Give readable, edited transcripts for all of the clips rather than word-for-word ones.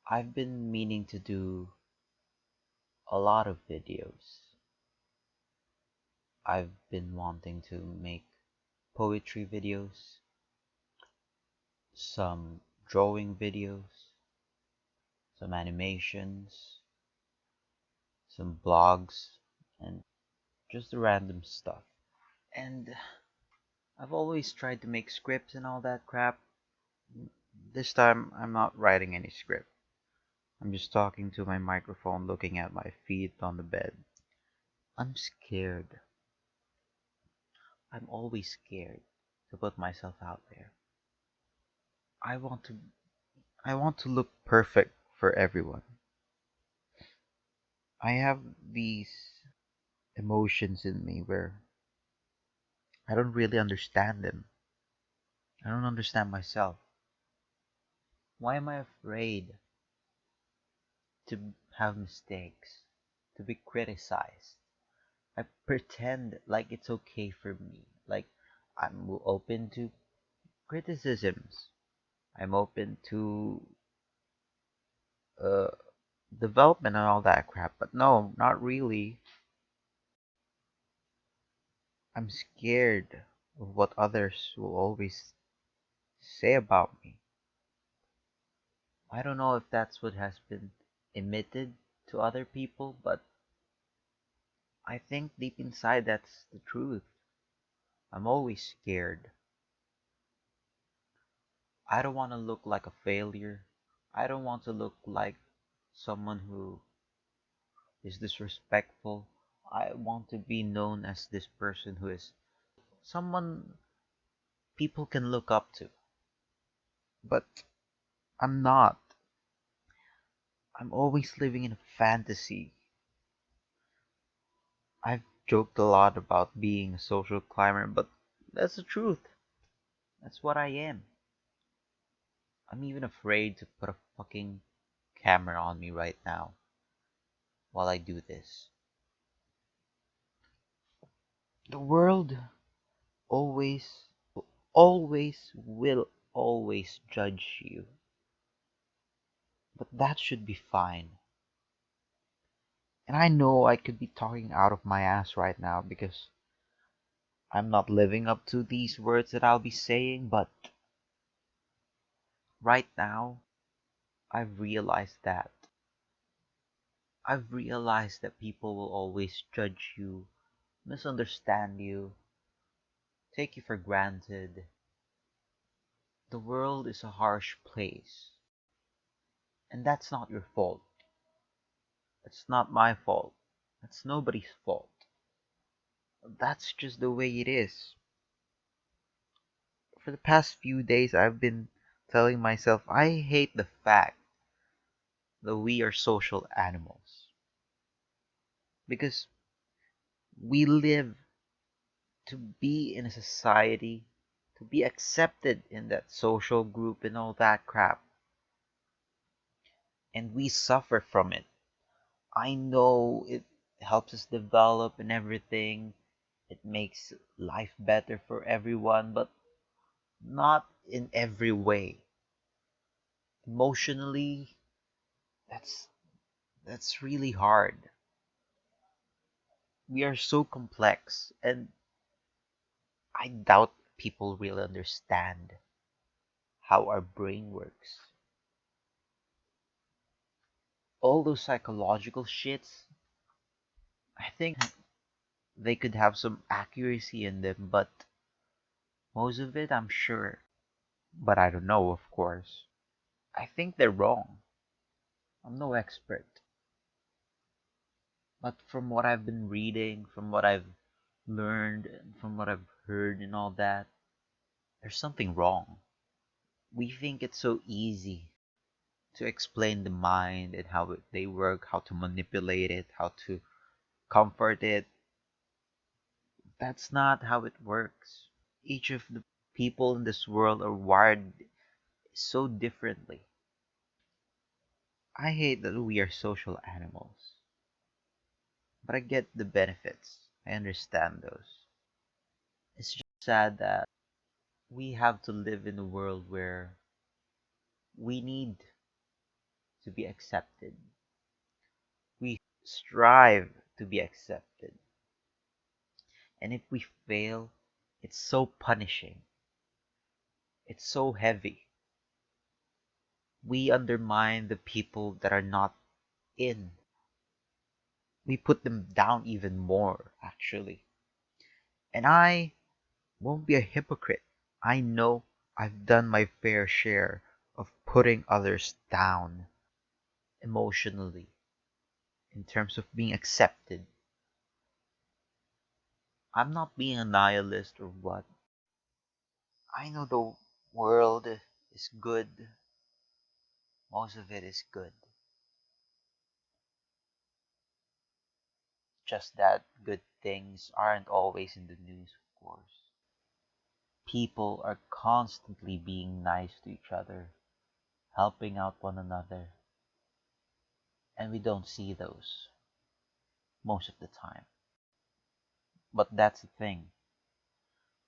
I've been meaning to do a lot of videos. I've been wanting to make poetry videos, some drawing videos, some animations, some blogs, and just the random stuff. And I've always tried to make scripts and all that crap. This time, I'm not writing any script. I'm just talking to my microphone, looking at my feet on the bed. I'm scared. I'm always scared to put myself out there. I want to I want to look perfect for everyone. I have these emotions in me where I don't really understand them. I don't understand myself. Why am I afraid to have mistakes, to be criticized? I pretend like it's okay for me. Like I'm open to criticisms. I'm open to uh, development and all that crap. But no, not really. I'm scared of what others will always say about me. I don't know if that's what has been emitted to other people, but I think deep inside that's the truth. I'm always scared. I don't want to look like a failure. I don't want to look like someone who is disrespectful. I want to be known as this person who is someone people can look up to. But I'm not. I'm always living in a fantasy. I've joked a lot about being a social climber, but that's the truth. That's what I am. I'm even afraid to put a fucking camera on me right now while I do this. The world always, always will always judge you. But that should be fine. And I know I could be talking out of my ass right now because I'm not living up to these words that I'll be saying, but right now, I've realized that. I've realized that people will always judge you, misunderstand you, take you for granted. The world is a harsh place, and that's not your fault. It's not my fault. It's nobody's fault. That's just the way it is. For the past few days, I've been telling myself I hate the fact that we are social animals because we live to be in a society, to be accepted in that social group and all that crap. And we suffer from it. I know it helps us develop and everything. It makes life better for everyone, but not in every way. Emotionally, that's that's really hard. We are so complex, and I doubt people really understand how our brain works. All those psychological shits, I think they could have some accuracy in them, but most of it, I'm sure. But I don't know, of course. I think they're wrong. I'm no expert. But from what I've been reading, from what I've learned, and from what I've heard and all that, there's something wrong. We think it's so easy to explain the mind and how they work, how to manipulate it, how to comfort it. That's not how it works. Each of the people in this world are wired so differently. I hate that we are social animals, but I get the benefits. I understand those. It's just sad that we have to live in a world where we need to be accepted. We strive to be accepted. And if we fail, it's so punishing. It's so heavy. We undermine the people that are not in. We put them down even more, actually. And I won't be a hypocrite. I know I've done my fair share of putting others down emotionally in terms of being accepted. I'm not being a nihilist or what. I know the world is good. Most of it is good. Just that good things aren't always in the news, of course. People are constantly being nice to each other, helping out one another, and we don't see those most of the time. But that's the thing.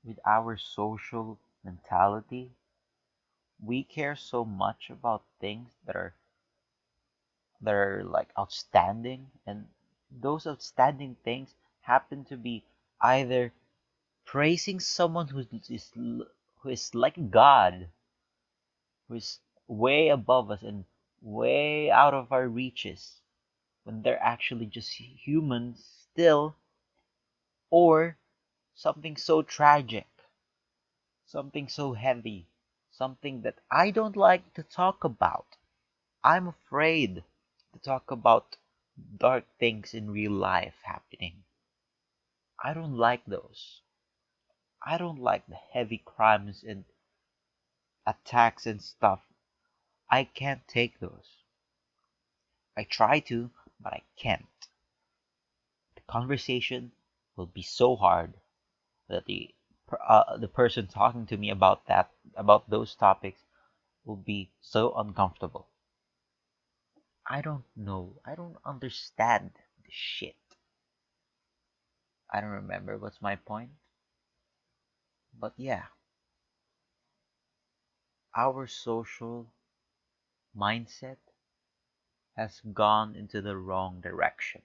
With our social mentality, we care so much about things that are like outstanding, and those outstanding things happen to be either praising someone who is like God, who is way above us and way out of our reaches, when they're actually just humans still, or something so tragic, something so heavy, something that I don't like to talk about. I'm afraid to talk about dark things in real life happening. I don't like those. I don't like the heavy crimes and attacks and stuff. I can't take those. I try to, but I can't. The conversation will be so hard that the person talking to me about those topics will be so uncomfortable. I don't know. I don't understand the shit. I don't remember what's my point. But yeah, our social mindset has gone into the wrong direction,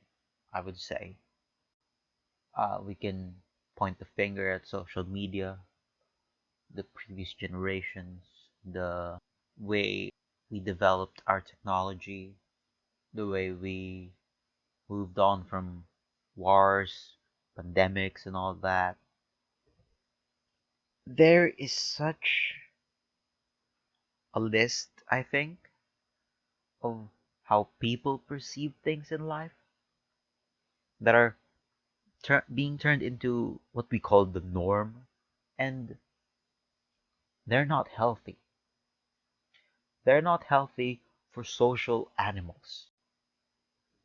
I would say. We can point the finger at social media, the previous generations, the way we developed our technology, the way we moved on from wars, pandemics, and all that. There is such a list, I think, of how people perceive things in life that are being turned into what we call the norm, and they're not healthy. They're not healthy for social animals.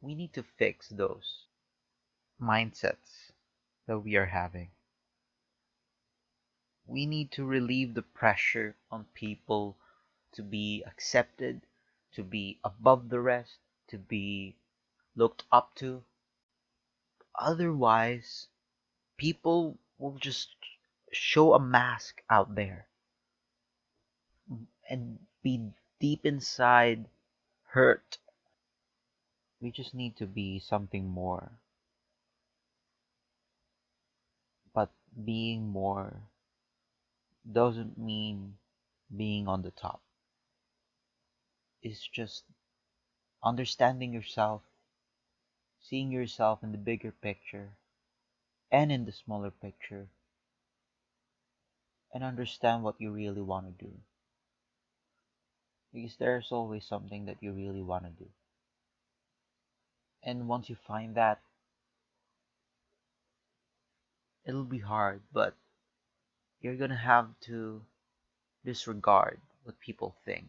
We need to fix those mindsets that we are having. We need to relieve the pressure on people to be accepted, to be above the rest, to be looked up to. Otherwise, people will just show a mask out there and be deep inside hurt. We just need to be something more. But being more doesn't mean being on the top. It's just understanding yourself, seeing yourself in the bigger picture and in the smaller picture, and understand what you really want to do. Because there's always something that you really want to do. And once you find that, it'll be hard, but you're gonna have to disregard what people think.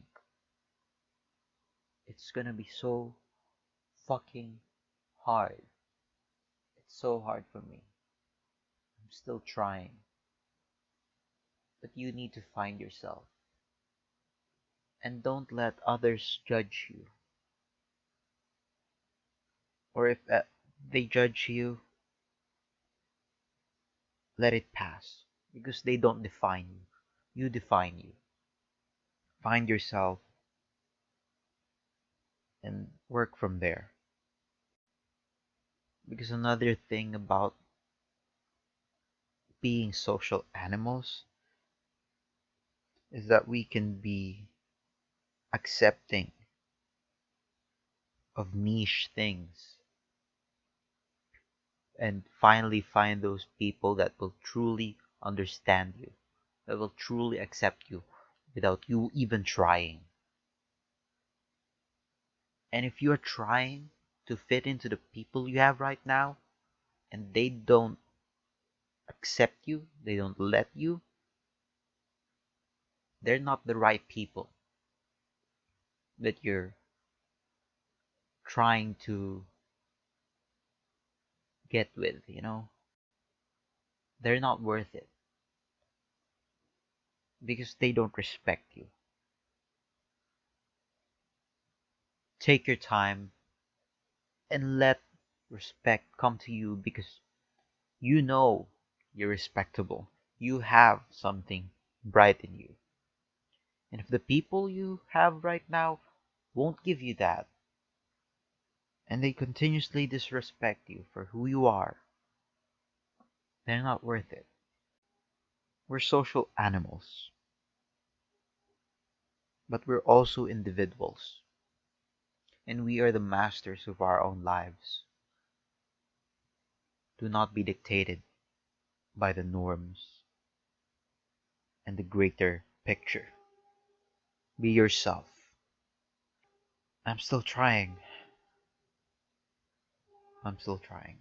It's gonna be so fucking hard. It's so hard for me. I'm still trying. But you need to find yourself. And don't let others judge you. Or if they judge you, let it pass. Because they don't define you. You define you. Find yourself. and work from there. Because another thing about being social animals is that we can be accepting of niche things and finally find those people that will truly understand you, that will truly accept you without you even trying. And if you're trying to fit into the people you have right now and they don't accept you, they don't let you, they're not the right people that you're trying to get with. They're not worth it because they don't respect you. Take your time and let respect come to you because you know you're respectable. You have something bright in you. And if the people you have right now won't give you that, and they continuously disrespect you for who you are, they're not worth it. We're social animals, but we're also individuals, and we are the masters of our own lives. Do not be dictated by the norms and the greater picture. Be yourself. I'm still trying. I'm still trying.